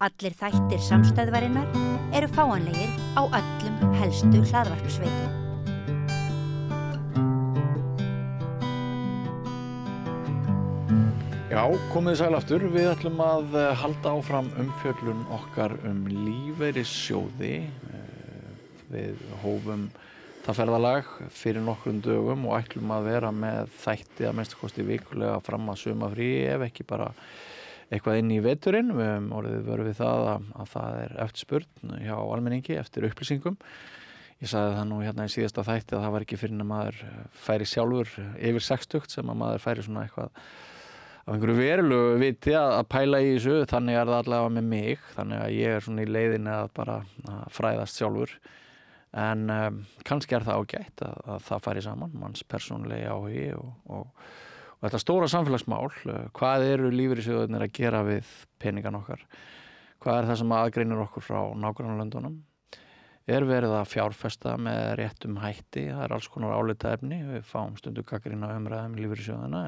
Allir þættir samstæðvarinnar eru fáanlegir á öllum helstu hlaðvarpsveitum. Já, komið sæl aftur. Við ætlum að halda áfram umfjöllun okkar lífeyrissjóði. Við hófum það ferðalag fyrir nokkrum dögum og ætlum að vera með þætti að minnstakosti vikulega fram að sumarfríi ef ekki bara eitthvað inn í veturinn. Við höfum orðið vör við það að það eftirspurn hjá almenningi eftir upplýsingum. Ég sagði það nú hérna í síðasta þætti að það var ekki fyrir en að maður færi sjálfur yfir 60 sem að maður færi svona eitthvað af einhverju verulegu viti að pæla í þessu. Þannig það allavega með mig. Þannig að ég svona í leiðinni að bara fræðast sjálfur. En kannski það ágætt að það færi saman, manns persónulegi áhugi og þetta stóra samfélagsmál. Hvað eru lífeyrissjóðirnir að gera við peningan okkar? Hvað það sem aðgreinir okkur frá nágrannalöndunum? Verið að fjárfesta með réttum hætti? Það alls konar álitaefni. Við fáum stundu gagnrýna umræðum lífeyrissjóðina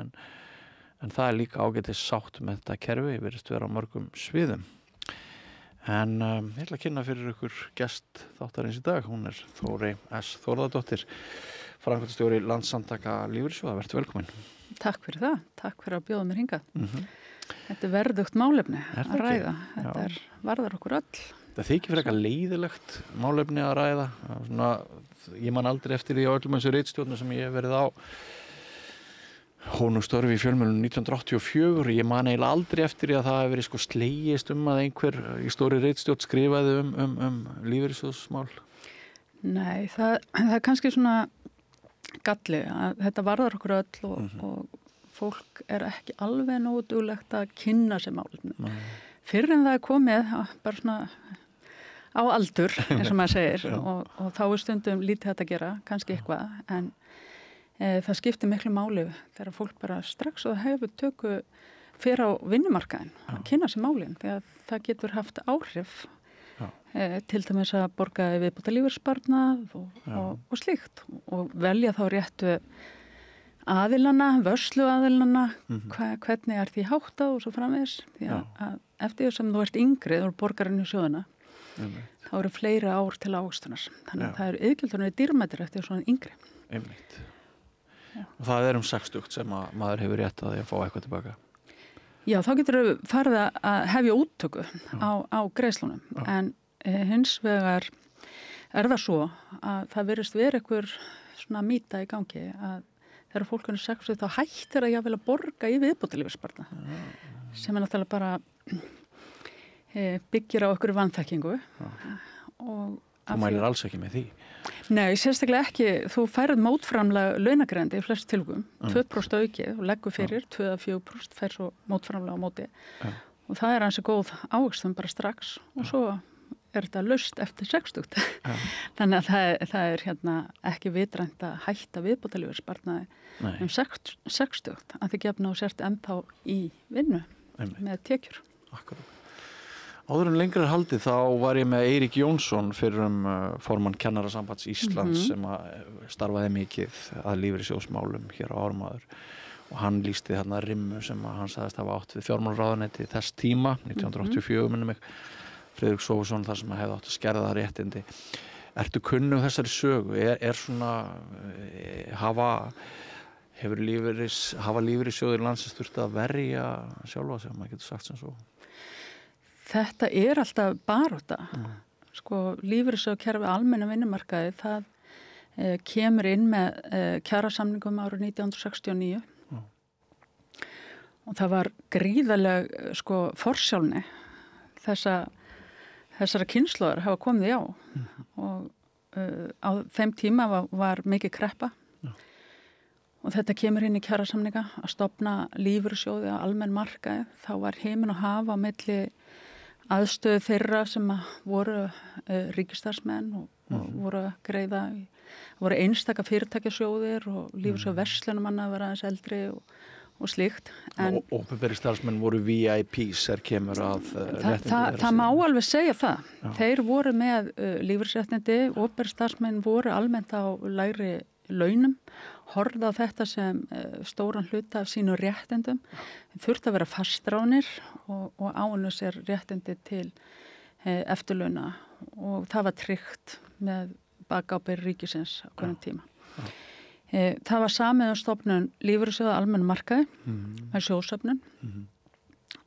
en það líka ágætis sátt með þetta kerfi, virðist vera á mörgum sviðum. En ég ætla að kynna fyrir ykkur gest þáttarins í dag. Hún Þórey S. Þórðardóttir, framkvæmdastjóri Landssamtaka lífeyrissjóða. Vertu velkomin. Takk fyrir það. Takk fyrir að bjóða mér hingað. Þetta verðugt málefni að ræða. Þetta varðar okkur öll. Það þykir fyrir eitthvað leiðilegt málefni að ræða. Svona, ég man aldrei eftir því á öllum þessu ritstjórnum sem ég hef verið á. Hún störfi í fjölmiðlum 1984. Ég man eiginlega aldrei eftir því að það hefur verið slegist að einhver í stóri ritstjórn skrifaði um lífeyrissjóðsmál. Nei, það kannski svona galli að þetta varðar okkur öll og fólk ekki alveg nógu duglegt að kynna sér málefni. Fyrr en það komið bara svona á aldur, eins og maður segir, og þá stundum lítið þetta að gera, kannski eitthvað, en það skiptir miklu máli þegar fólk bara strax og það hefur töku fyrir á vinnumarkaðin að kynna sér málin, því að það getur haft áhrif til dæmis að borga viðbótarlífeyrissparnað og slíkt og velja þá réttu aðilana, vörsluaðilana, hvernig því háttað og svo framvegis, því að eftir sem þú ert yngri, þú ert borgarinn í sjóðuna, þá eru fleiri ár til ávöxtunar, þannig að það eru iðgjaldunni dýrmætir eftir svona yngri. Einmitt. Og það 60 sem maður hefur rétt að því að fá eitthvað tilbaka. Já, þá getur við farið að hefja úttöku á greiðslunum, en hins vegar það svo að það virðist vera einhver svona mýta í gangi að þegar fólk 60 þá hættir að jafnvel að borga í viðbótarlífeyrissparnað, sem náttúrulega bara byggir á einhverju vanþekkingu og þú mælir alls ekki með því. Nei, sérstaklega ekki. Þú færð mótframlag launagreiðandi í flest tilvikum, 2% auki og leggur fyrir, 2-4% fær svo mótframlag á móti. Og það ansi góð ávöxtun bara strax og svo þetta laust eftir 60. Þannig að það ekki vitrænt að hætta viðbótarlífeyrissparnaði 60, að þið gefna og sért ennþá í vinnu með tekjur. Akkurat. Áður en lengra haldið þá var ég með Eirík Jónsson fyrrum formann Kennarasambands Íslands sem starfaði mikið að lífeyrissjóðsmálum hér á árum áður og hann lýsti þarna rimmu sem hann sagðist hafa átt við fjármálaráðuneyti þess tíma, 1984 minnum mig, Friðrik Sófusson þar sem hefði átt að skerða réttindi. Ertu kunnug þessari sögu? Svona, hafa lífeyrissjóðir landsins þurft að verja sjálfa sig, maður getur sagt sem svo? Þetta alltaf barátta. Lífeyrissjóðakerfi almenna vinnumarkaði, það kemur inn með kjarasamningum árið 1969 og það var gríðaleg forsjálni þessara kynslóðar hafa komið á og á þeim tíma var mikið kreppa og þetta kemur inn í kjarasamninga að stofna lífeyrissjóði á almenn markaði. Þá var heiminn og hafa á milli aðstöðu þeirra sem voru ríkisstarfsmenn og voru að greiða, voru einstaka fyrirtækjasjóðir og lífeyrissjóð verslunumanna var aðeins eldri og slíkt. Opinberir starfsmenn voru VIPs kemur að réttindi. Það má alveg segja það. Þeir voru með lífeyrisréttindi, opinberir starfsmenn voru almennt á lægri launum horfði á þetta sem stóran hluta af sínu réttindum, þurfti að vera fastráðnir og áunnu sér réttindi til eftirlauna og það var tryggt með bakábyrgð ríkisins á hverjum tíma. Það var samið um stofnun lífeyrissjóða almennum markaði með sjóðsöfnun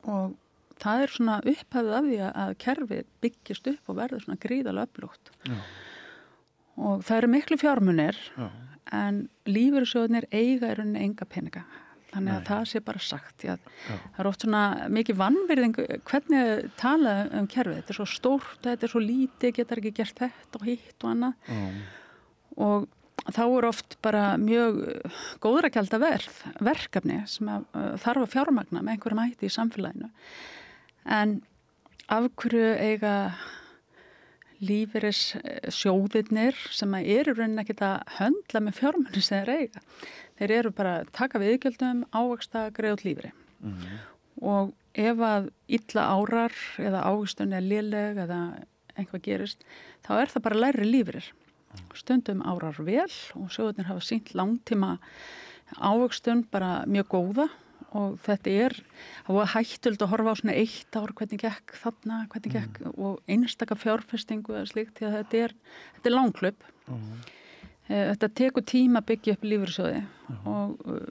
og það er svona upphafið af því að kerfið byggist upp og verður svona gríðarlega öflugt. Og það eru miklu fjármunir en lífeyrissjóðarnir eiga í rauninni enga peninga. Þannig að það sé bara sagt. Það er oft svona mikið vanvirðing hvernig tala um kerfið. Þetta er svo stórt, þetta er svo lítið, getur ekki gert þetta og hitt og annað. Og þá eru oft bara mjög góðra gjalda verkefni sem þarf að fjármagna með einhverjum hætti í samfélaginu. En af hverju eiga lífeyrissjóðirnir sem eru raunin ekkert að höndla með fjármunni sem þeir eiga. Þeir eru bara að taka við iðgjöldum, ávexta, greiða út lífeyri. Og ef að illa árar eða ávextun er léleg eða eitthvað gerist, þá er það bara lægri lífeyrir. Stundum árar vel og sjóðirnir hafa sýnt langtíma ávextun bara mjög góða og þetta það var hættulegt að horfa á svona 1 ár hvernig gekk þarna, hvernig gekk og einstaka fjárfestingu eða slíkt því að þetta er langhlaup. Þetta tekur tíma að byggja upp lífeyrissjóði og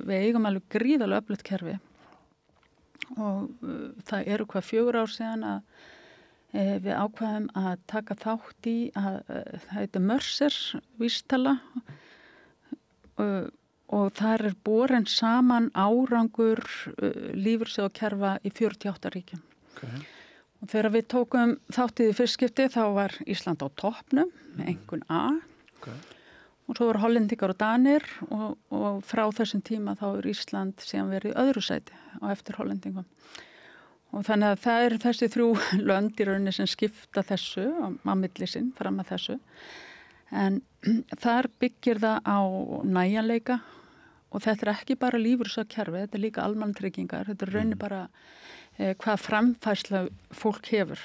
við eigum alveg gríðarlega öflugt kerfi og það eru 4 ár síðan að við ákvaðum að taka þátt í að það heitir Mercer vísitala og þar er borin saman árangur lífeyrissjóðakerfa í 48 ríkjum. Og þegar við tókum þátt í fyrst skipti þá var Ísland á toppnum með einhvern A. Og svo voru Hollendingar og Danir og frá þessum tíma þá er Ísland síðan verið í öðru sæti á eftir Hollendingum. Og þannig að það eru þessi 3 lönd í rauninni sem skipta þessu á milli sinn fram að þessu. En þar byggir það á nægjanleika og þetta er ekki bara lífeyrissjóðakerfi, þetta er líka almannatryggingar, þetta er rauninni bara hvað framfærsla fólk hefur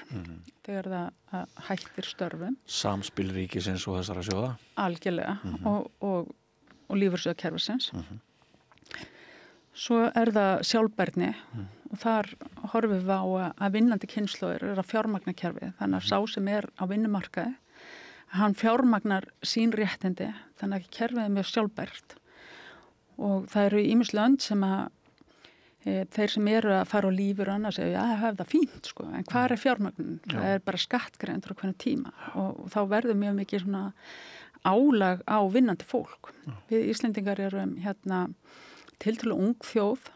þegar það hættir störfum. Samspil ríkisins og þessara sjóða? Algjörlega og lífeyrissjóðakerfisins. Svo er það sjálfbærni og þar horfum við á að vinnandi kynslóðir eru að fjármagna kerfið. Þannig að sá sem er á vinnumarkaði, hann fjármagnar sín réttindi, þannig að kerfið er mjög sjálfbært. Og það eru ýmis lönd sem að þeir sem eru að fara á lífur og annars segja, það hefur það fínt sko, en hvað er fjármagnin? Það er bara skattgreiðendur á hvernig tíma og þá verður mjög mikið svona álag á vinnandi fólk. Við Íslendingar erum tiltölulega ung þjóð.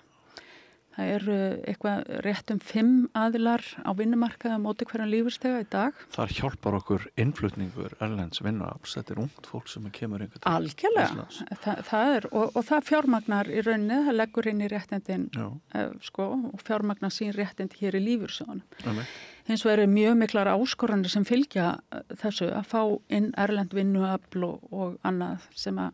Það eru eitthvað rétt 5 aðilar á vinnumarkaði á móti hverjum lífeyrisþega í dag. Þar hjálpar okkur innflutningur erlends vinnuafls. Þetta er ungt fólk sem kemur einhvern veginn. Algjörlega. Það er, og það fjármagnar í rauninni, það leggur inn í réttindin og fjármagnar sín réttindi hér í lífeyrissjóðunum. Hins vegar eru mjög miklar áskoranir sem fylgja þessu að fá inn erlend vinnuafl og annað sem að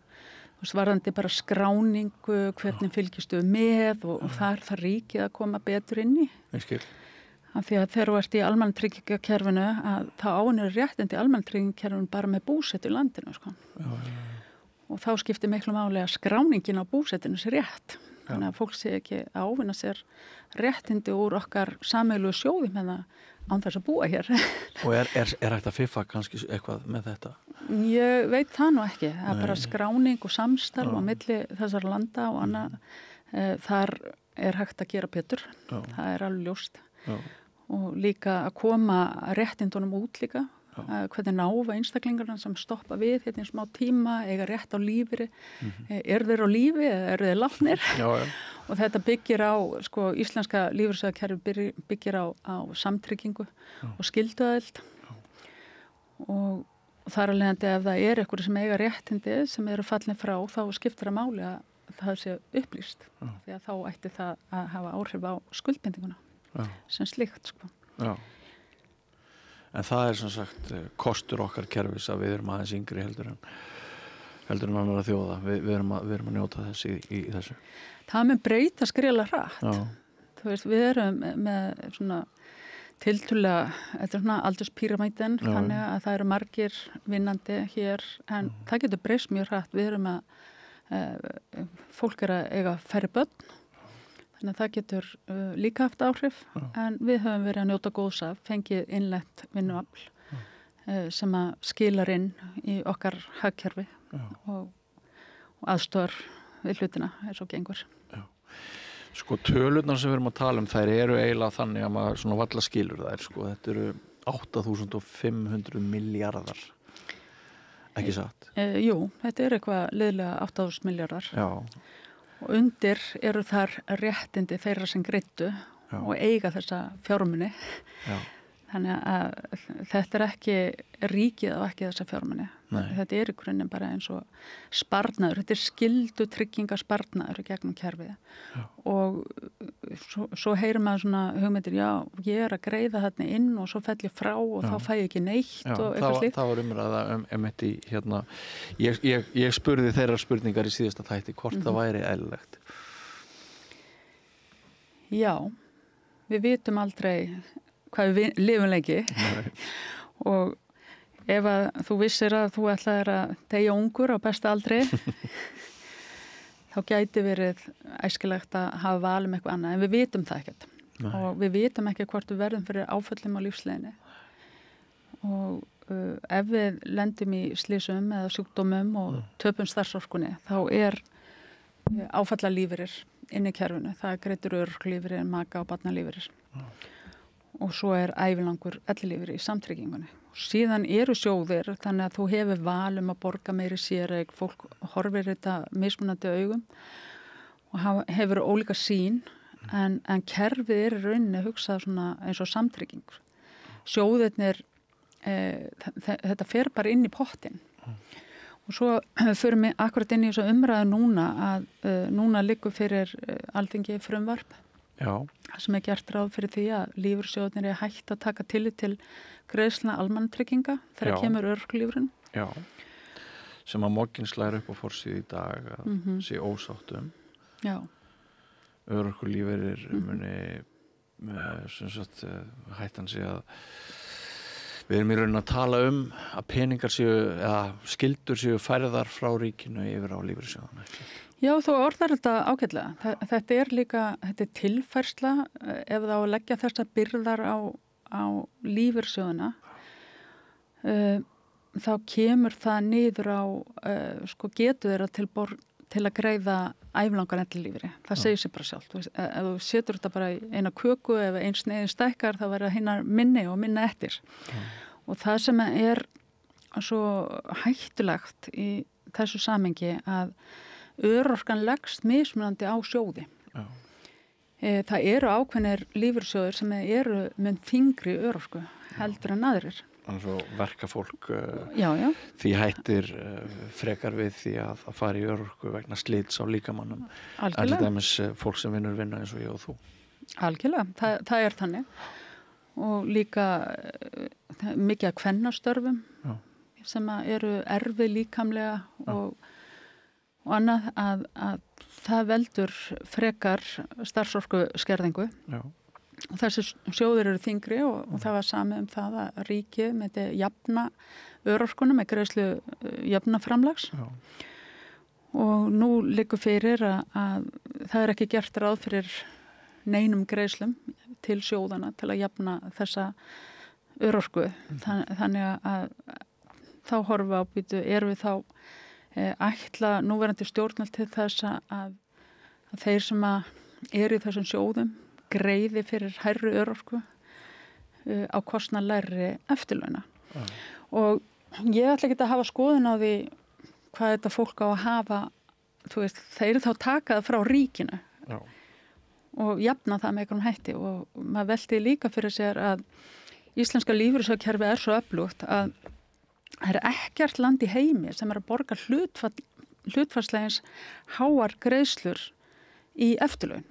varðandi bara skráningu, hvernig fylgistu með og það er það ríkið að koma betur inn í. Af því að þegar þú ert í almannatryggingakerfinu að þá ánir réttindi almannatryggingakerfinu bara með búsetu í landinu. Sko. Og þá skiptir miklu máli að skráningin á búsetinu sé rétt. Þannig að fólk sé ekki að ávinna sér réttindi úr okkar sameiginlegu sjóði með það án þess að búa hér. Og er hægt að fiffa kannski eitthvað með þetta? Ég veit það nú ekki. Það er bara skráning og samstarf á milli þessar landa og annað. Þar er hægt að gera betur. Það er alveg ljóst. Og líka að koma réttindunum út líka. Hvernig náfa einstaklingarna sem stoppa við hérna í smá tíma, eiga rétt á lífeyri. Eru þeir á lífi eða eru þeir látnir? Og þetta byggir á, íslenska lífeyrissjóðakerfi byggir á samtryggingu og skylduaðild. Og þar alveg ef það er eitthvað sem eiga réttindi sem eru fallin frá, þá skiptir það máli að það sé upplýst. Því að þá ætti það að hafa áhrif á skuldbindinguna sem slíkt. En það er sem sagt kostur okkar kerfis að við erum aðeins yngri heldur en annara þjóða. Við erum að njóta þess í þessu. Það mun breyta skriðlega hratt. Þú veist, við erum með svona tiltölulega, þetta er svona aldurspíramídin, þannig að það eru margir vinnandi hér, en það getur breyst mjög hratt. Við erum að fólk að eiga færri börn, þannig að það getur líka haft áhrif, en við höfum verið að njóta góðs af, fengið innlent vinnuafl sem að skilar inn í okkar hagkerfi og aðstoðar við hlutina eins og gengur. Já. Sko tölurnar sem við erum að tala þær eru eiginlega þannig að maður svona varla skilur þær, sko. Þetta eru 8.500 milljarðar, ekki satt? Jú, þetta er eitthvað liðlega 8.000 milljarðar. Já. Og undir eru þar réttindi þeirra sem greiddu og eiga þessa fjármuni. Já. Þannig að þetta er ekki ríkið og ekki þessa fjármuni. Þetta er í grunninn bara eins og sparnaður. Þetta er skyldu tryggingasparnaður í gegnum kerfið. Og svo heyrir maður svona hugmyndir, já, ég er að greiða þarna inn og svo fell ég frá og þá fæ ég ekki neitt og eitthvað slíkt. Það var umræða þetta hérna. Ég spurði þeirra spurningar í síðasta þætti hvort það væri eðlilegt. Já, við vitum aldrei hvað við lifum lengi og ef að þú vissir að þú ætlaðir að deyja ungur á besta aldri þá gæti verið æskilegt að hafa val eitthvað annað, en við vitum það ekkert. Og við vitum ekki hvort við verðum fyrir áföllum á lífsleiðinni og ef við lendum í slysum eða sjúkdómum og töpum starfsorkunni þá er áfallalífeyrir inn í kerfinu, það er greiddur örorkulífeyrir, maka og barnalífeyrir. Og svo er ævilangur ellilífeyrir í samtryggingunni. Og síðan eru sjóðir, þannig að þú hefur val að borga meiri séreign, fólk horfir þetta mismunandi augum og hefur ólíka sýn, en kerfið er í rauninni hugsað svona eins og samtryggingur. Sjóðirnir, þetta fer bara inn í pottinn. Og svo förum við akkurat inn í þessu umræðu núna að núna liggur fyrir Alþingi frumvarp. Já. Sem er gert ráð fyrir því að lífeyrissjóðirnir er hægt að taka tillit til greiðslna almannatrygginga þegar kemur örorkulífeyririnn. Já, sem að Mogginn slær upp á forsíðu í dag að sé ósáttum. Já. Örorkulífeyrir muni sem sagt hættan sé að við erum í rauninni að tala að peningar séu eða skyldur séu færðar frá ríkinu yfir á lífeyrissjóðana. Já, þú orðar þetta ágætlega. Þetta er líka, þetta er tilfærsla ef þá leggja þessa byrðar á lífeyrissjóðana þá kemur það niður á getu þeirra til að greiða ævilangan ellilífeyri. Það segir sér bara sjálft. Ef þú setur þetta bara í eina köku ef eins sneiðin stækkar þá verða hinnar minni og minna eftir. Og það sem er svo hættulegt í þessu samhengi að örorkan leggst mismunandi á sjóði. Já. Það eru ákveðnir lífeyrissjóðir sem eru með þyngri örorku heldur en aðrir. Þannig að verkafólk því hættir frekar við því að fara í örorku vegna slits á líkamannum. Algjörlega. Til dæmis fólk sem vinnur vinna eins og ég og þú. Algjörlega, það er þannig. Og líka mikið að kvennastörfum sem eru erfið líkamlega og annað að það veldur frekar starfsorku skerðingu. Já. Og þessi sjóðir eru þyngri og það var samið það að ríkið myndi jafna örorkuna með greiðslu jöfnaframlags. Já. Og nú liggur fyrir að það er ekki gert ráð fyrir neinum greiðslum til sjóðana til að jafna þessa örorku. Þannig að þá horfum við á býtu, erum við þá ætla núverandi stjórnvöld til þess að þeir sem eru í þessum sjóðum greiði fyrir hærri örorku á kostnað lægri eftirlauna. Og ég ætla ekki að hafa skoðun á því hvað þetta fólk á að hafa, þú veist, þeir þá taka það frá ríkinu. Já. Og jafna það með einhvern hætti og maður velti líka fyrir sér að íslenska lífeyrissjóðakerfi svo öflugt að það er ekkert land í heimi sem að borga hlutfallslegins háar greiðslur í eftirlaun.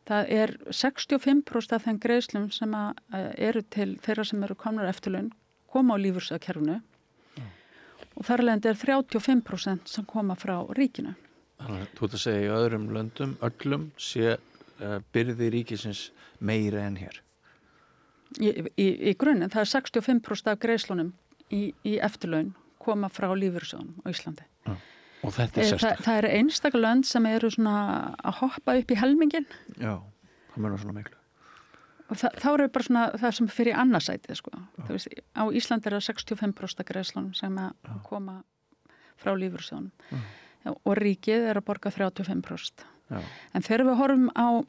Það er 65% af þeim greiðslum sem eru til þeirra sem eru komnar eftirlaun koma á lífeyrissjóðakerfinu og þar alveg er 35% sem koma frá ríkinu. Þannig að þú ert að segja í öðrum löndum, öllum sé byrði ríkisins meira en hér. Í grunninn, það er 65% af greiðslunum í eftirlaun koma frá lífeyrissjóðunum á Íslandi. Já. Og þetta sérstakt. Það eru einstaklega lönd sem eru svona að hoppa upp í helmingin. Já, það munar svona miklu. Og þá eru bara svona það sem fyrir í annarsætið, sko. Þú veist, á Íslandi er það 65% greiðslunum sem að koma frá lífeyrissjóðunum. Og ríkið er að borga 35%. Já. En þegar við horfum á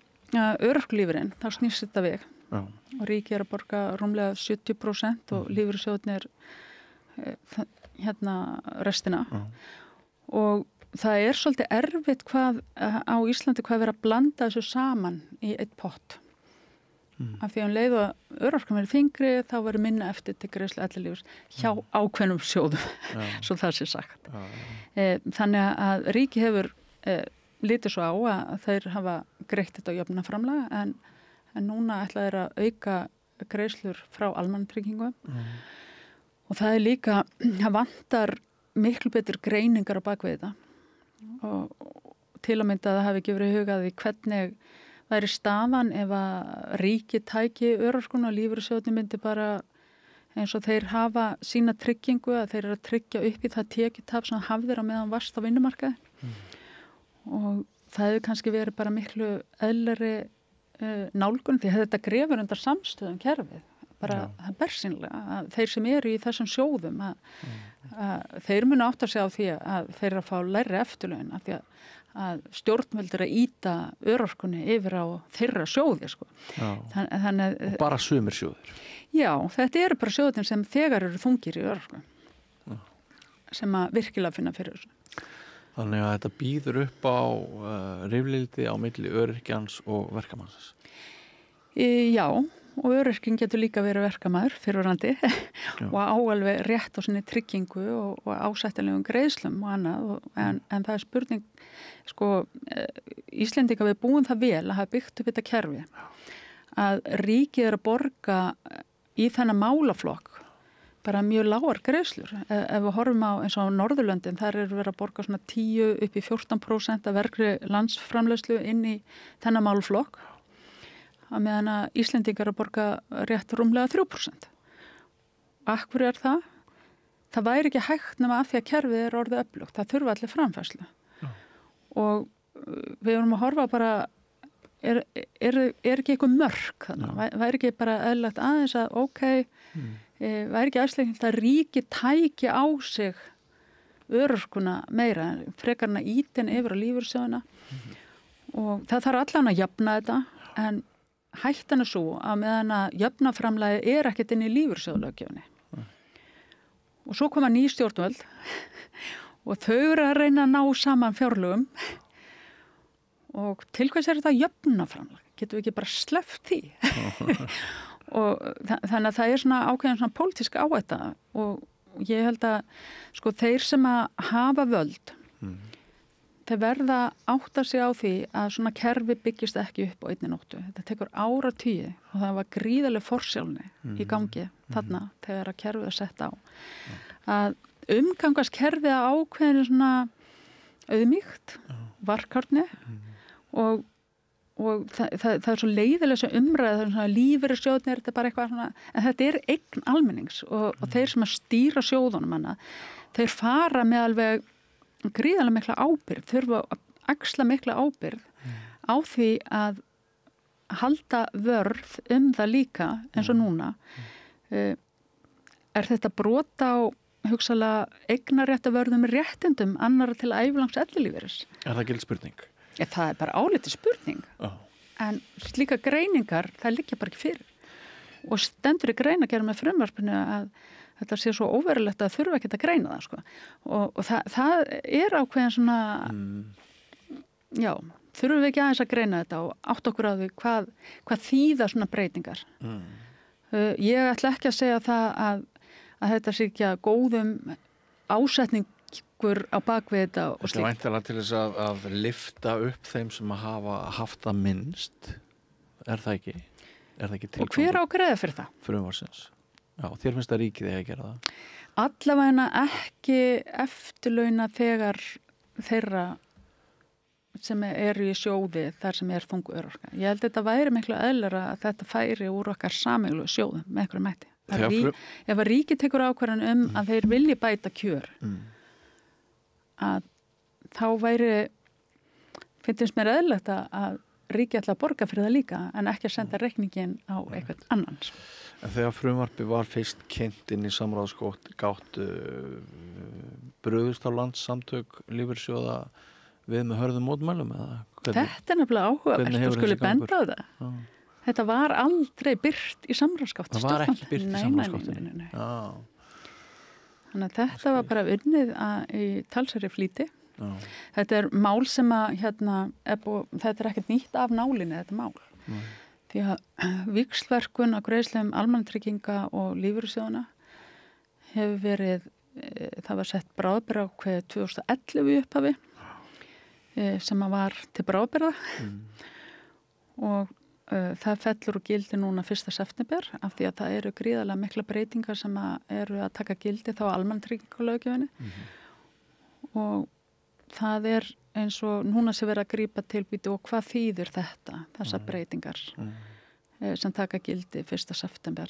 örorkulífeyrinn, þá snýst þetta við. Já. Og ríkið er að borga rúmlega 70% og lífeyrissjóðunir restina. Já. Og það er svolítið erfitt hvað á Íslandi hvað vera að blanda þessu saman í eitt pott. Af því að leið og örorkan verið þyngri, þá verið minna eftir til greiðslu ellilífeyris hjá ákveðnum sjóðum, svo það sé sagt. Þannig að ríki hefur litið svo á að þeir hafa greitt þetta á jöfnunarframlag en núna ætla þeir að auka greiðslur frá almannatryggingum og það er líka, það vantar miklu betur greiningar á bakvið þetta og til að mynda að það hafi ekki verið hugað í hvernig væri staðan ef að ríki tæki örorkuna og lífeyrissjóðirnir myndi bara eins og þeir hafa sína tryggingu að þeir eru að tryggja upp í það tekjutap sem hafðir á meðan varst á vinnumarkaði og það hefur kannski verið bara miklu eðlari nálgun því að þetta grefur undan samstöðum kerfið bara það er bersýnilega að þeir sem eru í þessum sjóðum að þeir munu átta sig á því að þeir eru að fá lægri eftirlaun af því að stjórnvöldur að íta örorkunni yfir á þeirra sjóði sko. Þannig og bara sumir sjóðir. Já, þetta eru bara sjóðin sem þegar eru þungir í örorku sem að virkilega finna fyrir þessu. Þannig að þetta býður upp á rifrildi á milli öryrkjans og verkamannsins. Já, og öryrkinn getur líka verið verkamaður fyrrverandi og áalveg rétt á sinni tryggingu og ásættilegum greiðslum og annað en það er spurning sko, Íslendinga við búum það vel að hafa byggt upp þetta kerfi að ríkið er að borga í þennan málaflokk bara mjög lágar greiðslur ef við horfum á eins og á Norðurlöndin þar eru verið að borga svona 10 upp í 14% af vergri landsframleiðslu inn í þennan málaflokk að meðan að Íslendingar að borga rétt rúmlega 3%. Akkur er það? Það væri ekki hægt nema af því að kerfið er orðið öflugt. Það þurfa allir framfærslu. Og við erum að horfa bara, er ekki eitthvað mörk þannig? Væri ekki bara eðlilegt aðeins að væri ekki aðsleginn að ríki tæki á sig örorkuna meira, frekarna ítin yfir á lífeyrissjóðina og það þarf allan að jafna þetta en hættan er svo að meðan að jöfnaframlagi er ekkert inn í lífeyrissjóðalöggjöfinni. Og svo koma ný stjórnvöld og þau eru að reyna að ná saman fjárlögum og til hvers er þetta jöfnaframlag? Getum við ekki bara sleppt því? Og þannig að það er svona ákveðin svona pólitísk áhætta og ég held að sko þeir sem að hafa völd þeir verða átta sig á því að svona kerfi byggist ekki upp á einni nóttu. Þetta tekur áratugi og það var gríðarleg forsjálni í gangi þarna þegar að kerfið er sett á. Að umgangast kerfið að ákveðinu svona auðmýkt, varkárni og það er svo leiðilega sem umræða, það er svona lífeyrissjóðnir, þetta er bara eitthvað svona, en þetta er eign almennings og þeir sem að stýra sjóðunum hana, þeir fara með alveg gríðarlega mikla ábyrgð, þurfa að axla mikla ábyrgð á því að halda vörð það líka eins og núna. Er þetta brot á hugsalega eignarétta vörðum réttindum annara til ævilangs ellilífeyris? Er það gild spurning? Það er bara álitið spurning. En slíka greiningar, það liggja bara ekki fyrir. Og stendur í greinagerð með frumvarpinu að þetta sé svo óverulegt að þurfa ekki að greina það sko. Og það er ákveðin svona þurfum við ekki aðeins að greina þetta og átt okkur á því hvað þýða svona breytingar. Ég ætla ekki að segja það að þetta sé ekki að góðum ásetningur á bakvið þetta og slíkt. Þetta er væntanlega til þess að lyfta upp þeim sem að hafa haft það minnst. Er það ekki? Er það ekki tilgangur? Og hver á greiða fyrir það? Frumvarpsins. Já, þér finnst það ríkið að gera það? Allavega ekki eftirlauna þegar þeirra sem eru í sjóði þar sem er þungu örorka. Ég held að þetta væri miklu eðlera að þetta færi úr okkar sameiginlegu sjóðum með einhverju mætti. Ef að ríkið tekur ákvarðan að þeir vilji bæta kjör að þá finnst mér eðlilegt að ríki ætla að borga fyrir það líka en ekki að senda reikningin á eitthvað annan. En þegar frumvarpi var fyrst kynnt inn í samráðsgátt brugðust á landssamtök lífeyrissjóða við með hörðum mótmælum eða hvernig? Þetta er nefnilega áhugavert og skuli benda á það. Já. Þetta var aldrei birt í samráðsgátt. Það var ekki birt í samráðsgáttinni? Nei. Þannig að þetta var bara unnið í talsverðri flýti. Já. Þetta er mál sem að þetta er ekkert nýtt af nálinni þetta mál. Því að víxlverkun á greiðslum almannatrygginga og lífeyrissjóðanna hefur verið, það var sett bráðabirgðaákvæði 2011 í upphafi sem að var til bráðabirgða og það fellur úr gildi núna 1. september af því að það eru gríðarlega mikla breytingar sem eru að taka gildi þá almannatryggingalöggjöfinni og það er eins og núna sé verið að grípa tilbýti og hvað þýðir þetta, þessar breytingar sem taka gildi 1. september.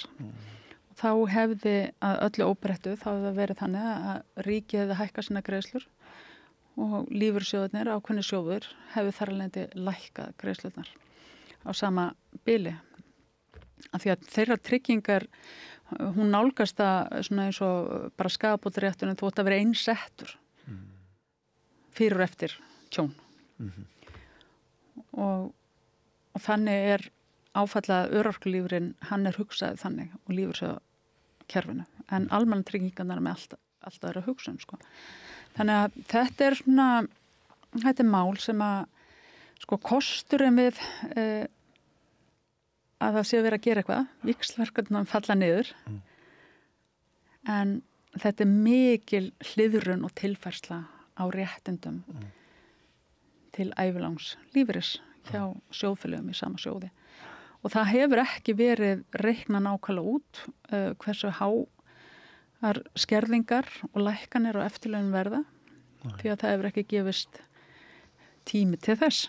Þá hefði að öllu óbreyttu, þá hefði það verið þannig að ríkið hefði hækkað sína greiðslur og lífeyrissjóðirnir, ákveðnir sjóðir, hefði þar alveg lækkað greiðslurnar á sama bili. Af því að þeirra tryggingar, hún nálgast það svona eins og bara skaðabótarétturinn þótt að vera einsettur fyrir og eftir tjón. Og þannig er áfallað örorkulífurinn, hann er hugsað þannig og lífeyrissjóðakerfinu. En almannatryggingarnar með alltaf er að hugsa sko. Þannig að þetta er mál sem að kosturinn við að það sé verið að gera eitthvað, víxlverkefnum falla niður. En þetta er mikil hliðrun og tilfærsla á réttindum til ævilangs lífeyris hjá sjóðfélögum í sama sjóði. Og það hefur ekki verið reikna nákvæmlega út hversu háar skerðingar og lækkanir og eftirlaun verða því að það hefur ekki gefist tími til þess.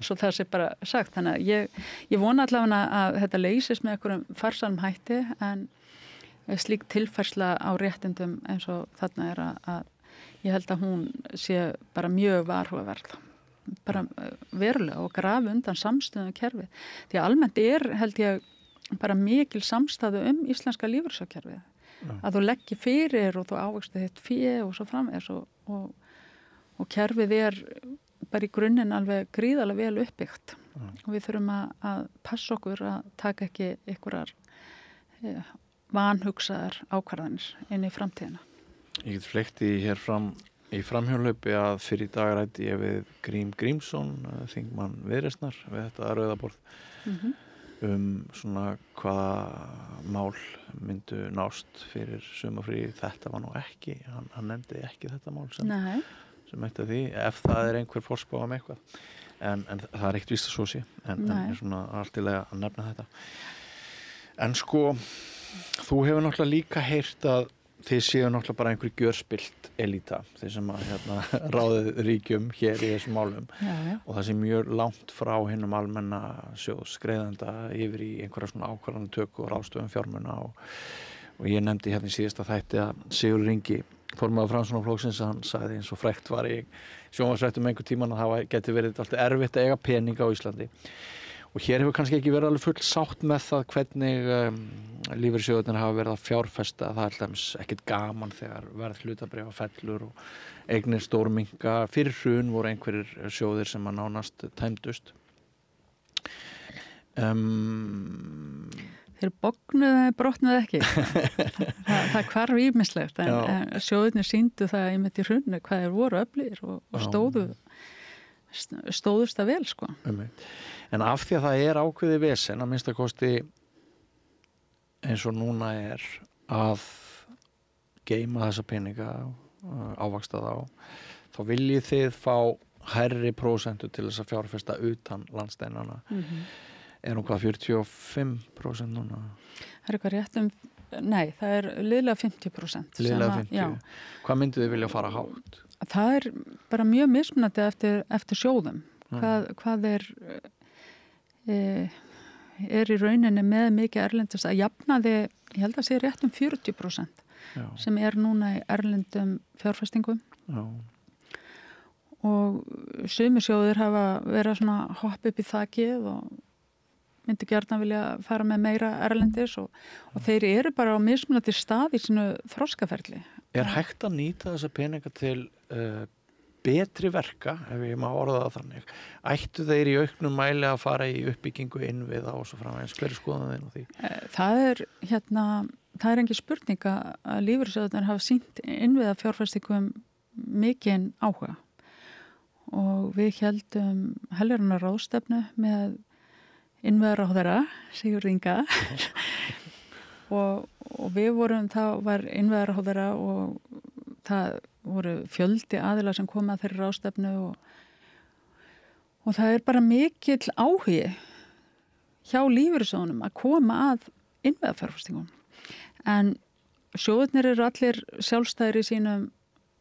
Svo það sé bara sagt. Þannig að ég vona allavega að þetta leysist með einhverjum farsalum hætti en slík tilfærsla á réttindum eins og þarna er að ég held að hún sé bara mjög varhugaverð. Bara verulega og grafi undan samstöðum kerfi. Því að almennt held ég, bara mikil samstæðu íslenska lífeyrissjóðakerfið. Að þú leggir fyrir og þú ávexti þitt fé og svo framvegis og kerfið bara í grunninn alveg gríðarlega vel uppbyggt. Og við þurfum að passa okkur að taka ekki einhverjar vanhugsaðar ákvarðanir inn í framtíðina. Ég get fleygt hér fram í framhjólaupi að fyrir í dag ræddi ég við Grím Grímsson, þingmann Viðreisnar, við þetta rauðaborð svona hvaða mál myndu nást fyrir sumarfrí. Þetta var nú ekki, hann nefndi ekki þetta mál sem eitt af því, ef það er einhver forspá eitthvað. En það er ekkert víst að svo sé, en svona alltilega að nefna þetta. En þú hefur náttúrulega líka heyrt að þið séu náttúrulega bara einhver gjörspillt elíta, þeir sem ráðið ríkjum hér í þessum málum. Og það sé mjög langt frá hinum almenna sjóðsgreiðanda yfir í einhverja svona ákvarðanatöku og ráðstöfun fjármuna og ég nefndi hérna í síðasta þætti að Sigurður Ingi, formaður Framsóknarflokksins, hann sagði eins og frægt var í sjónvarpsfréttum einhvern tímann að það geti verið alltaf erfitt að eiga peninga á Íslandi. Og hér hefur kannski ekki verið alveg full sátt með það hvernig lífeyrissjóðirnir hafa verið að fjárfesta. Það er alltaf ekkert gaman þegar verð hlutabréfa fellur og eignir stórminnka. Fyrir hrun voru einhverjir sjóðir sem að nánast tæmdust. Þeir bognuðu brotnuðu ekki. það hvarf ýmislegt en sjóðirnir sýndu það einmitt í hrunni hvað þeir voru öflugir og stóðust það vel sko. En af því að það er ákveðið vesen að minnsta kosti eins og núna er að geyma þessa peninga ávaxta þá viljið þið fá hærri prósentu til þess að fjárfesta utan landsteinana. Er hún hvað 45% núna? Það er eitthvað rétt nei, það er liðlega 50%. Liðlega 50%? Hvað myndið þið vilja fara hátt? Það er bara mjög mismunandi eftir sjóðum. Hvað er í rauninni með mikið erlendis að jafnaði, ég held að sé rétt 40% sem núna í erlendum fjárfestingum. og sumir sjóðir hafa verið svona hopp upp í þakið og myndi gjarnan vilja fara með meira erlendis og þeir eru bara á mismunandi stað í sínu þroskaferli. Er hægt að nýta þessa peninga til betri verka, ef ég má orða það þannig? Ættu þeir í auknum mæli að fara í uppbyggingu innviða og svo framvegis? Hver er skoðun þinn á því? Það er engin spurning að lífeyrissjóðirnir hafa sýnt innviða fjárfestingum mikinn áhuga og við héldum helgarinnar ráðstefnu með innviðaráðherra Sigurð Inga og við vorum, þá var innviðaráðherra og það voru fjöldi aðila sem kom að þeirri ráðstefnu og það er bara mikill áhugi hjá lífeyrissjóðunum að koma að innviðafjárfestingum en sjóðirnir eru allir sjálfstæðir í sínum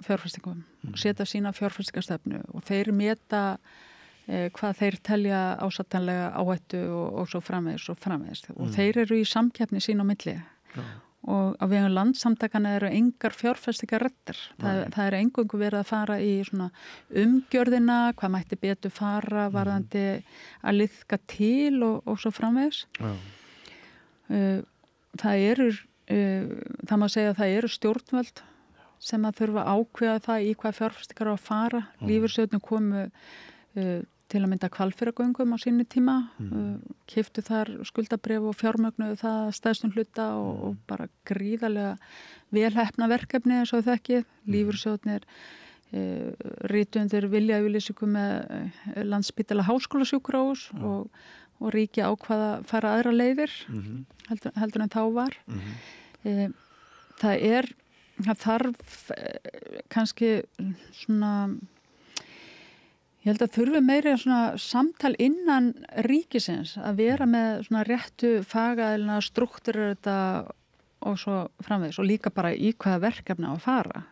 fjárfestingum og setja sína fjárfestingastefnu og þeir meta hvað þeir telja ásættanlega áhættu og svo framvegis og þeir eru í samkeppni sín á milli og á vegum landssamtakana eru engar fjárfestingarrettar. Það er eingöngu verið að fara í svona umgjörðina, hvað mætti betur fara varðandi að liðka til og svo framvegis. Það má segja að það eru stjórnvöld sem að þurfa að ákveða það í hvað fjárfestingar á að fara. Lífeyrissjóðirnir komu til að mynda Hvalfjarðargöngum á sínu tíma, keyptu þar skuldabréf og fjármögnuðu það stærstum hluta og bara gríðarlega velheppna verkefni eins og þekkið. Lífeyrissjóðirnir ritu undir viljayfirlýsingu með Landspítala háskólasjúkrahús og ríki ákvaða að fara aðra leiðir heldur en þá var. Það þarf kannski svona ég held að þurfi meiri svona samtal innan ríkisins að vera með svona réttu fagaðilina, strúkturir þetta og svo framvegis og líka bara í hvaða verkefni á að fara.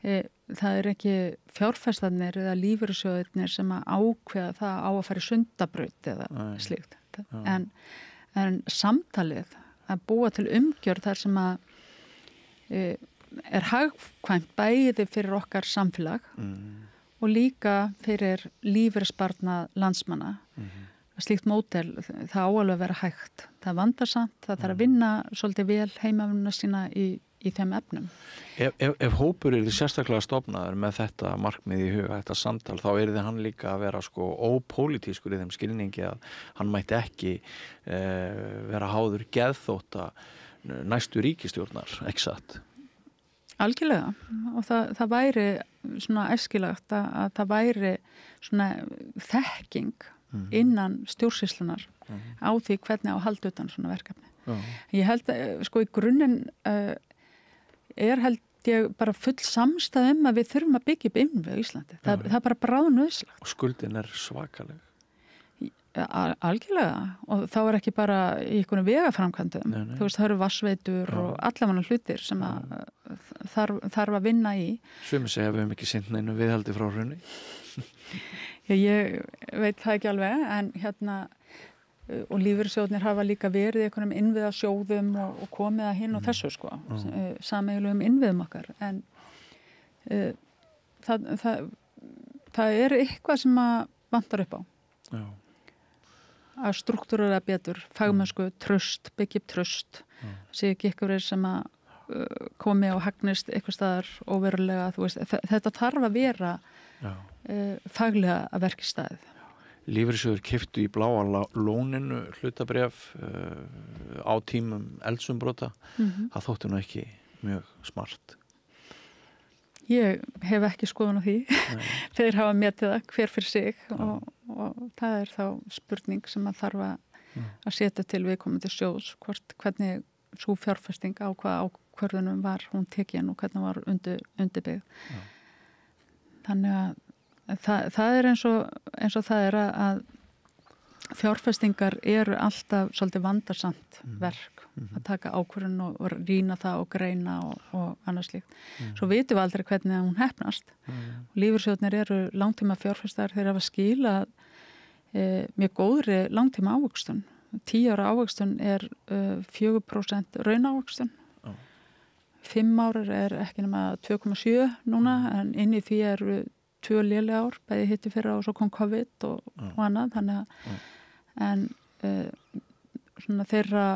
Það er ekki fjárfestarnir eða lífeyrissjóðirnir sem að ákveða það á að fara í sundabraut eða slíkt. En samtalið að búa til umgjörð þar sem að er hagkvæmt bæði fyrir okkar samfélag og líka fyrir lífeyrissparnað landsmanna. Slíkt módel, það á alveg að vera hægt. Það er vandarsamt, það þarf að vinna svolítið vel heimavinnuna sína í þeim efnum. Ef hópur er því sérstaklega stofnaður með þetta markmið í huga, þetta samtal, þá er þið hann líka að vera ópólitískur í þeim skilningi að hann mætti ekki vera háður geðþótta næstu ríkisstjórnar, ekki satt? Algjörlega og það væri svona æskilegt að það væri svona þekking innan stjórnsýslunar á því hvernig á að halda utan svona verkefni. Ég held að í grunninn held ég bara full samstæð að við þurfum að byggja upp innvið á Íslandi. Það er bara bráðnauðslegt. Og skuldin er svakaleg. Algjörlega og þá er ekki bara í einhvern vegaframkvæmdum. Þú veist, það eru vatnsveitur og allafanna hlutir sem að þarf að vinna í. Sumir segja við höfum ekki sinnt neinu viðhaldi frá hruni. Ég veit það ekki alveg en og lífeyrissjóðirnir hafa líka verið í einhverjum innviðasjóðum og komið að hinn og þessu sameiginlegum innviðum okkar en það er eitthvað sem að vantar upp á. Að struktúrera betur, fagmennsku, traust, byggja upp traust. Sé ekki eitthvað sem að komi og hagnist eitthvað staðar óverulega, þú veist, þetta þarf að vera faglega að verka í staðið. Lífeyrissjóðir keyptu í Bláa lóninu hlutabréf á tímum eldsumbrota. Það þótti nú ekki mjög smart. Ég hef ekki skoðun á því. Þeir hafa metið það hver fyrir sig og það er þá spurning sem að þarf að setja til viðkomandi sjóðs hvernig svo fjárfesting á hvað ákvörðunum var hún tekin og hvernig var undirbyggð. Þannig að það er eins og það er að fjárfestingar eru alltaf svolítið vandarsamt verk að taka ákvörðun og rýna það og greina og annað slíkt. Svo vitum við aldrei hvernig hún heppnast. Lífeyrissjóðirnir eru langtíma fjárfestar, þeir hafa skilað mjög góðri langtíma ávöxtun. 10 ára ávöxtun er 4% raunávöxtun. 5 ára er ekki nema 2,7 núna en inn í því eru 2 léleg ár, bæði hitti fyrra og svo kom COVID og annað, þannig að svona þeirra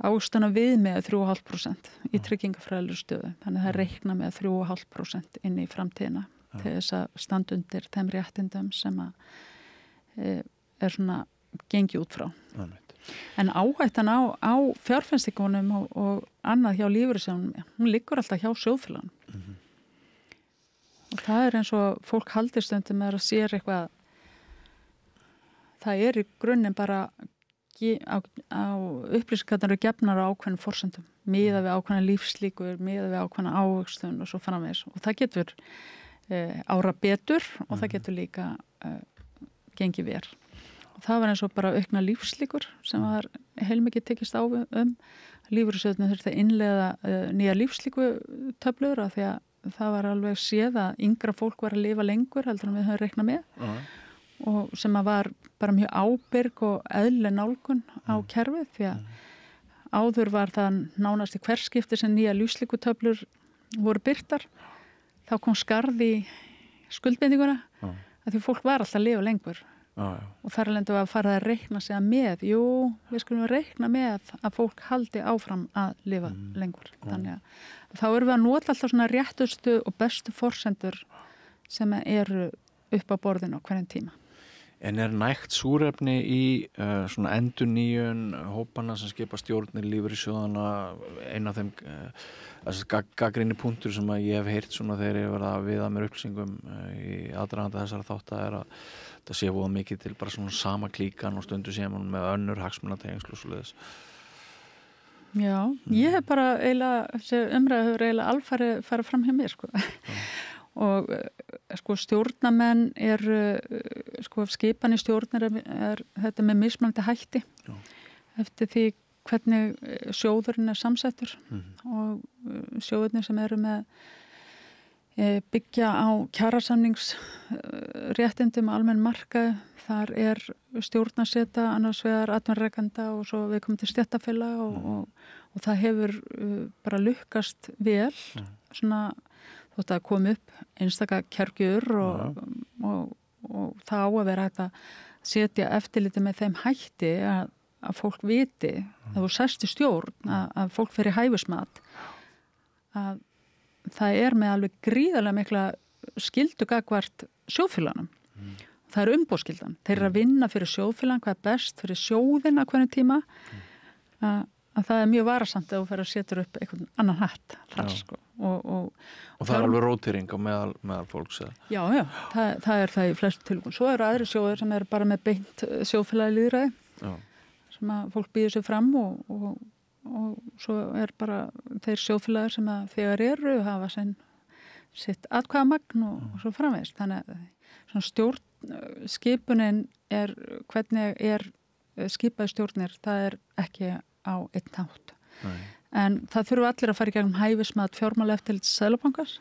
ástana við með 3,5% í tryggingafræðilegri stöðu, þannig að það reikna með 3,5% inn í framtíðina til þess að standa undir þeim réttindum sem að svona gengi út frá. En áhættan á fjárfestingunum og annað hjá lífeyrissjóðunum, hún liggur alltaf hjá sjóðfélögunum. Og það er eins og fólk haldir stundum með að sér eitthvað, það er í grunninn bara á upplýsingarnar eru gefnar á ákveðnum forsendum, miðað við ákveðna lífslíkur, miðað við ákveðna ávöxtun og svo framvegis. Og það getur ára betur og það getur líka gengið verr. Og það var eins og bara aukna lífslíkur sem var heilmikið tekist á lífeyrissjóðirnir þurfti að innleiða nýja lífslíkutöflur af því að það var alveg séð að yngra fólk var að lifa lengur heldur en við höfum reiknað með og sem að var bara mjög ábyrg og eðlileg nálgun á kerfið því að áður var það nánast í hverskipti sem nýja lífslíkutöflur voru birtar þá kom skarð í skuldbindinguna að því fólk var alltaf að lifa lengur. Og þar alveg að fara að reikna sig með, við skulum reikna með að fólk haldi áfram að lifa lengur. Þannig að þá erum við að nota alltaf svona réttustu og bestu forsendur sem eru upp á borðinu á hverjum tíma. En nægt súrefni í svona endurnýjun hópana sem skipa stjórnir lífeyrissjóðanna, einn af þeim gagnrýni punktur sem að ég hef heyrt svona þegar ég verið að viða mér upplýsingum í aðdraganda þessara þátta er að það sé voða mikið til bara svona sama klíkan og stundu sem hann með önnur hagsmunatengsl og svoleiðis. Já, ég hef bara eiginlega, umræðu hefur eiginlega alfarið farið fram hjá mér, sko. Og sko stjórnamenn skipan í stjórnir er þetta með mismunandi hætti eftir því hvernig sjóðurinn er samsettur og sjóðurnir sem eru með byggja á kjarasamningsréttindum almenn markaði, þar er stjórnarseta annars vegar atvinnurekanda og svo við komum til stéttarfélaga og það hefur bara lukkast vel svona þótt að koma upp einstaka kergjur og það á að vera hægt að setja eftirliti með þeim hætti að fólk viti að þú sest í stjórn að fólk fer í hæfismat að það er með alveg gríðarlega mikla skyldu gagnvart sjóðfélaganum. Það er umboðsskyldan. Þeir eru að vinna fyrir sjóðfélagan, hvað er best fyrir sjóðin að hvernig tíma að það er mjög varasamt að þú fer að setja upp einhvern annan hatt þar, sko. Og það er alveg rótering á meðal fólks? Já, það er það í flestu tilvíkum. Svo eru aðri sjóðir sem eru bara með beint sjóðfélagi lýðræði sem að fólk býður sig fram og svo er bara þeir sjóðfélagar sem að þegar eru hafa sitt atkvæðamagn og svo framvegis. Þannig að svona stjórnskipunin hvernig er skipaði stjórnir, það er ekki á einn hátt. En það þurfa allir að fara í gegnum hæfismat fjármálaeftirlits Seðlabankans.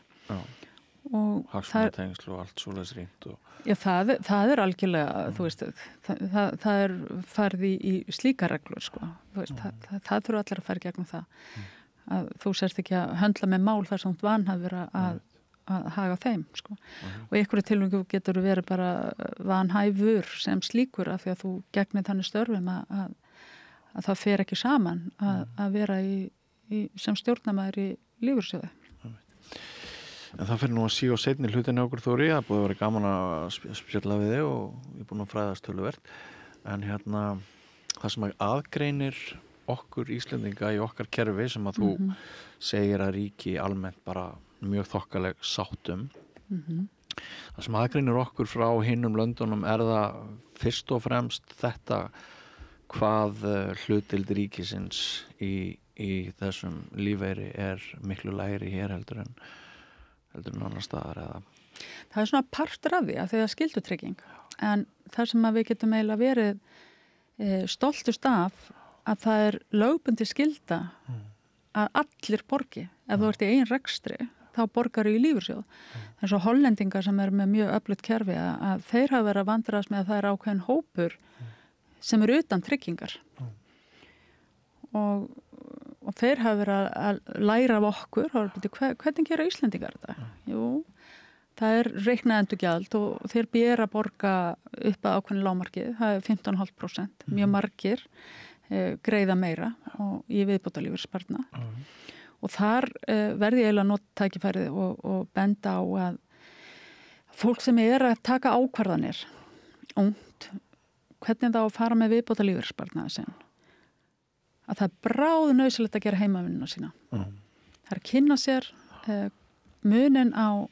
Hagsmunatengsl og allt svoleiðis rýnt. Já, það er algjörlega, þú veist, það er farið í slíka reglur, sko. Þú veist, það þurfa allir að fara í gegnum það. Að þú sérst ekki að höndla með mál þar sem þú vanhæfur að haga þeim, sko. Og í einhverju tilvíkum getur verið bara vanhæfur sem slíkur af því að þú gegnir þannig störfum að það fer ekki saman að vera sem stjórnarmaður í lífeyrissjóði. En það fyrir nú að síga á seinni hlutinni okkur, Þóri, það búið að vera gaman að spjalla við þig og ég er búin að fræðast töluvert. En það sem aðgreinir okkur Íslendinga í okkar kerfi sem að þú segir að ríki almennt bara mjög þokkaleg sáttum. Það sem aðgreinir okkur frá hinum löndunum er það fyrst og fremst þetta hvað hlutdeild ríkisins í þessum lífeyri er miklu lægri hér heldur en annar staðar eða? Það er svona partur af því að það er skyldutrygging. En það sem að við getum eiginlega verið stoltust af að það er lögbundin skylda að allir borgi. Ef þú ert í eigin rekstri, þá borgar þú í lífeyrissjóð. Eins og Hollendingar sem eru með mjög öflugt kerfi að þeir hafa verið að vandrast með að það er ákveðin hópur sem eru utan tryggingar. Og þeir hafa verið að læra af okkur, hvernig gera Íslendingar þetta? Jú, það reiknað endurgjald og þeir ber að borga upp að ákveðnu lágmarkið, það 15,5%, mjög margir greiða meira og í viðbótarlífeyrissparnað. Og þar verði ég eiginlega að nota tækifærið og benda á að fólk sem að taka ákvarðanir, ungt, hvernig þá að fara með viðbótarlífeyrissparnaði sinn, að það bráðnauðsynlegt að gera heimavinnuna sína. Það að kynna sér munin á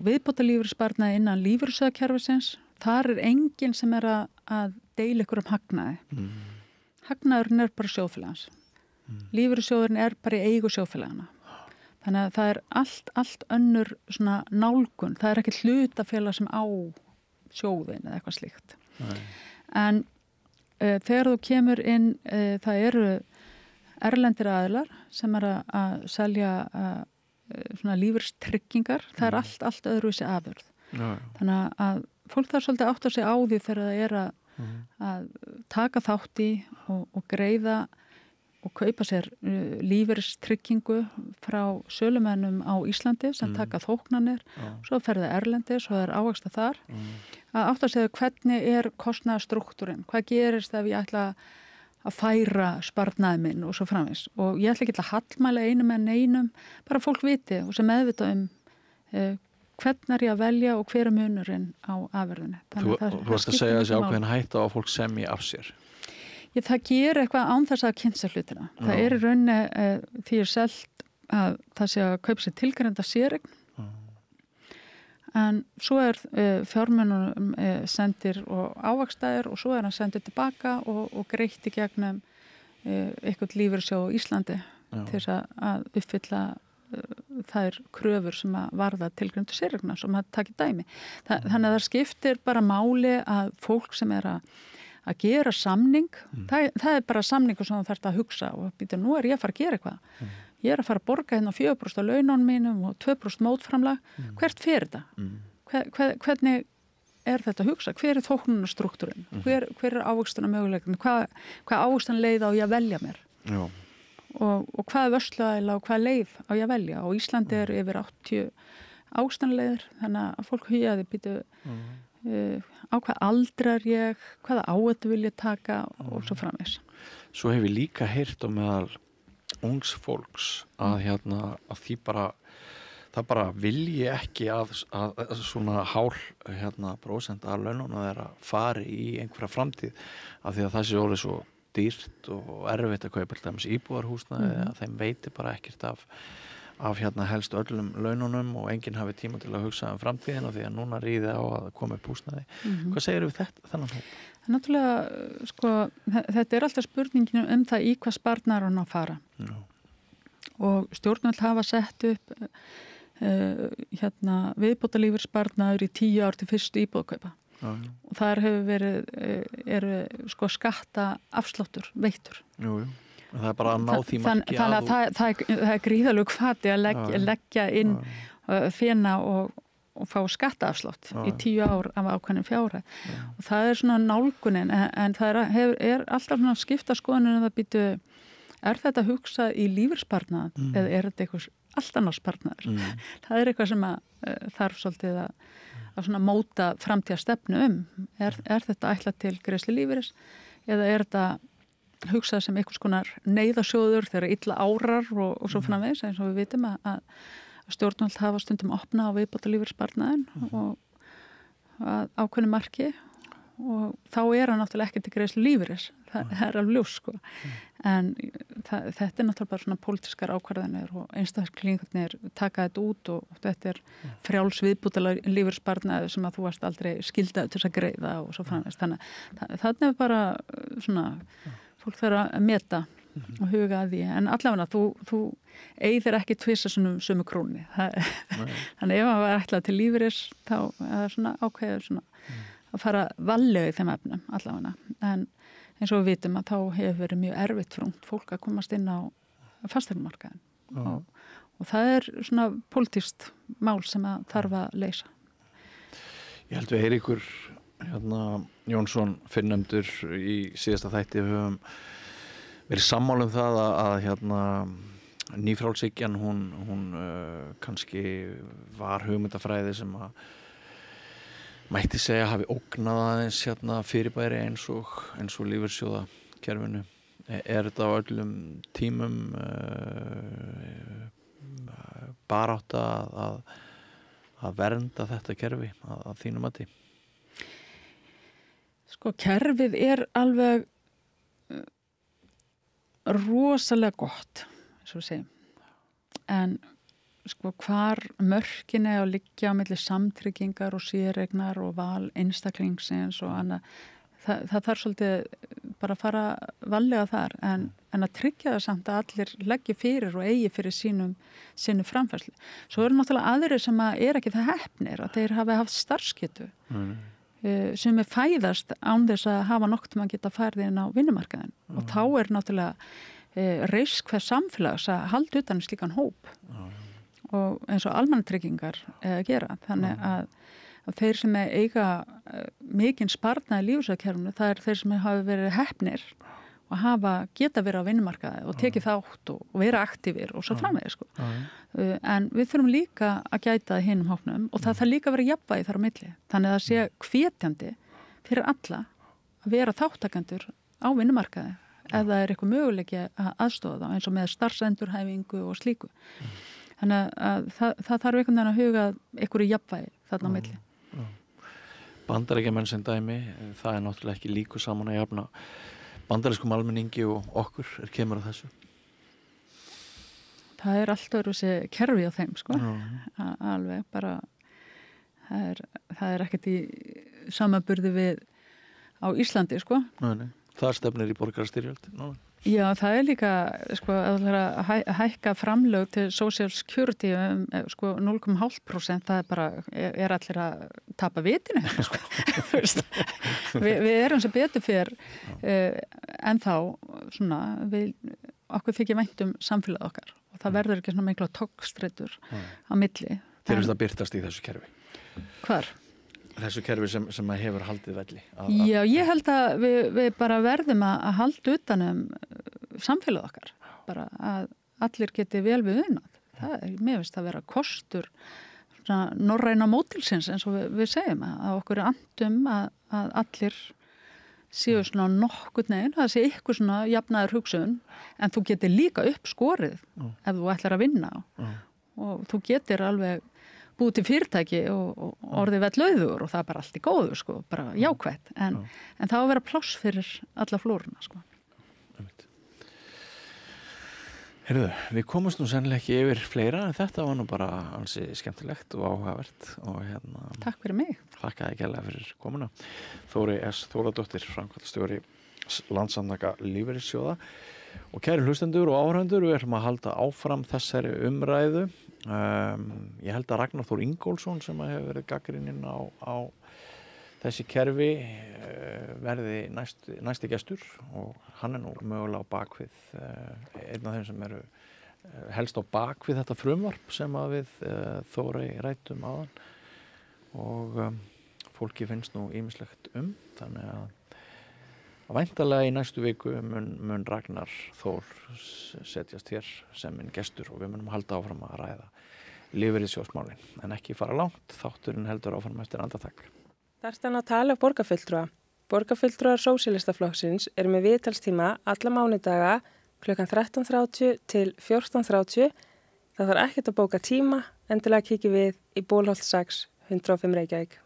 viðbótarlífeyrissparnaði innan lífeyrissjóðakerfisins. Þar enginn sem að deila ykkur hagnaði. Hagnaðurinn bara sjóðfélagans. Lífeyrissjóðurinn bara í eigu sjóðfélagana. Þannig að það allt önnur svona nálgun. Það ekki hlutafélag sem á sjóðin eða eitthvað slíkt. Nei. En þegar þú kemur inn, það eru erlendir aðilar sem að selja svona lífeyristryggingar. Það allt öðruvísi afurð. Þannig að fólk þarf svolítið átt að segja á því þegar það að taka þátt í og greiða og kaupa sér lífeyristryggingu frá sölumennum á Íslandi sem taka þóknanir, svo ferða erlendis og það ávaxta þar. Að átt að segja hvernig kostnaðarstrúktúrinn, hvað gerist ef ég ætla að færa sparnaði minn og svo framvegis. Og ég ætla ekki að hallmæla einum en einum, bara fólk viti og sem meðvita hvernig ég að velja og hver munurinn á afurðinni. Þú varst að segja þessi ákveðin hætta á fólk semji af sér. Það gerir eitthvað án þess að kynna sér hlutina. Það í rauninni því selt að það sé að kaupa sér tilgreinda séreign. En svo fjármunum sendir og ávaxtaðir og svo hann sendir tilbaka og greitt í gegnum eitthvað lífeyrissjóð á Íslandi til þess að uppfylla þær kröfur sem að varða tilgreindu séreigna sem að taki dæmi. Þannig að það skiptir bara máli að fólk sem að gera samning, það bara samningur sem þú þarft að hugsa og býta, nú ég að fara að gera eitthvað. Ég að fara að borga hérna 4% á laununum mínum og 2% mótframlag. Hvert fer þetta? Hvernig þetta að hugsa? Hver þóknunarstruktúrin? Hver ávöxtunarmöguleikin? Hvað ávöxtunarleið á ég að velja mér? Já. Og hvað vörsluaðila og hvað leið á ég að velja? Og Íslandi yfir 80 ávöxtunarleiðir, þannig að fólk hugaði býtu á hvað aldrar ég, hvaða áhættu vil ég taka og svo framvegis. Svo hef ég líka heyrt á meðal ungs fólks að því það bara vilji ekki að svona hál prósent af laununum þeirra fari í einhverja framtíð af því að það sé orðið svo dýrt og erfitt að kaupa alltaf íbúðarhúsnæði að þeim veiti bara ekkert af helst öllum laununum og enginn hafi tíma til að hugsa framtíðina því að núna ríði á að koma upp húsnæði. Hvað segirðu við þennan hóp? Náttúrulega, þetta alltaf spurningin það í hvað sparnar hann að fara. Já. Og stjórnvöld hafa sett upp viðbótarlífeyrissparnaður í 10 ár til fyrstu íbúðarkaupa. Og þar hefur verið skattaafsláttur veittur. Jú. Það bara að ná því marki þannig að það gríðalegu hvati að leggja inn fena og fá skattaafslátt í 10 ár af ákveðnum fjárhæð. Og það svona nálgunin en það alltaf svona skipta skoðunum að það býtu, þetta hugsað í lífeyrissparnað eða þetta eitthvað allt annars sparnaður? Það eitthvað sem að þarf svolítið að svona móta framtíðarstefnu þetta ætlað til greiðslu lífeyris eða þetta hugsað sem einhvers konar neyðasjóður þegar illa árar og svo framvegis eins og við vitum að stjórnvöld hafa stundum opna á viðbótarlífeyrissparnaðinn og að ákveðnu marki og þá hann náttúrulega ekki til greiðslu lífeyris. Það alveg ljós sko. En þetta náttúrulega bara svona pólitískar ákvarðanir og einstaklingarnir taka þetta út og þetta frjáls viðbótarlífeyrissparnaður sem að þú varst aldrei skyldaður til þess að greiða og svo framvegis. Þannig þannig bara svona fólk þarf að meta og huga að því, en allavega þú eyðir ekki tvisa sömu króni. Þannig ef maður var ætlað til lífeyris þá er svona ákveður svona að fara varlega í þeim efnum allavega, en eins og við vitum að þá hefur verið mjög erfitt fyrir ungt fólk að komast inn á fasteignamarkaðinn og það svona pólitískt mál sem að þarf að leysa. Ég held við Eiríkur Jónsson fyrrnefndur í síðasta þætti höfum verið sammála það að nýfrálshyggjan hún kannski var hugmyndafræði sem að mætti segja hafi ógnað aðeins fyrirbæri eins og lífeyrissjóðakerfinu. Þetta á öllum tímum barátta að vernda þetta kerfi að þínu mati? Sko, kerfið alveg rosalega gott, svo að segja. En sko, hvar mörkin að liggja á milli samtryggingar og séreignar og val einstaklingsins og annað, það þarf svolítið bara að fara varlega þar, en að tryggja það samt að allir leggja fyrir og eigi fyrir sínu framfærslu. Svo eru náttúrulega aðrir sem ekki það heppnir að þeir hafi haft starfsgetu sem fæðast án þess að hafa nokkuð að geta farið inn á vinnumarkaðin og þá náttúrulega reis hver samfélags að halda utan slíkan hóp og eins og almannatryggingar að gera. Þannig að þeir sem eiga mikinn sparnað í lífeyrissjóðakerfinu, það þeir sem hafa verið heppnir og geta verið á vinnumarkaði og tekið þátt og vera aktífir og svo framvegis sko. En við þurfum líka að gæta hinum hópnum og það þarf líka að vera jafnvægi þar á milli. Þannig að það sé hvetjandi fyrir alla að vera þáttakendur á vinnumarkaði ef það eitthvað möguleiki að aðstoða þá eins og með starfsendurhæfingu og slíku. Þannig að það þarf einhvern veginn að huga einhverju jafnvægi þarna á milli. Bandaríkjamenn sem dæmi, það náttúrulega ekki líku saman að jafna bandarískum almenningi og okkur kemur að þessu. Það allt öðruvísi kerfi á þeim sko. Alveg bara það ekkert í samanburði við á Íslandi sko. Nei. Það stefnir í borgarastyrjöld. Já, það líka sko að hækka framlög til Social Security sko 0,5%, það bara allir að tapa vitinu sko. Við erum sem betur fyrr ennþá svona okkur þykir vænt samfélag okkar og það verður ekki svona mikla togstreitur á milli. Þeir það birtast í þessu kerfi? Hvar? Þessu kerfi sem hefur haldið velli. Já, ég held að við bara verðum að halda utanum samfélag okkar. Bara að allir geti vel við unað. Mér finnst að vera kostur norræna mótilsins eins og við segjum að okkur andum að allir séu svona nokkurn veginn, það sé ykkur svona jafnaður hugsun, en þú getur líka uppskorið ef þú ætlar að vinna og þú getur alveg búið til fyrirtæki og orðið vell auður og það bara allt í góðu sko, bara jákvætt en það á að vera pláss fyrir alla flóruna sko. Heyrðu, við komumst nú sennilega ekki yfir fleira en þetta var nú bara ansi skemmtilegt og áhugavert og Takk fyrir mig. Þakka þér kærlega fyrir komuna. Þórey S. Þórðardóttir, framkvæmdastjóri Landssamtaka lífeyrissjóða og kæri hlustendur og áhorfendur, við ætlum að halda áfram þessari umræðu. Ég held að Ragnar Þór Ingólfsson sem hefur verið gagnrýninn á þessi kerfi verði næsti gestur og hann nú mögulega á bakvið einn af þeim sem eru helst á bakvið þetta frumvarp sem að við Þórey ræddum áðan og fólki finnst nú ýmislegt þannig að væntanlega í næstu viku mun Ragnar Þór setjast hér sem minn gestur og við munum halda áfram að ræða lífeyrissjóðsmálin en ekki fara langt, þátturinn heldur áfram eftir andartak. Þarftan að tala borgarfulltrúa. Borgarfulltrúar Sósíalistaflokksins eru með viðtalstíma alla mánudaga klukkan 13:30 til 14:30. Það þarf ekkert að bóka tíma, endilega kíkja við í Bólholt 6, 105 Reykjavík.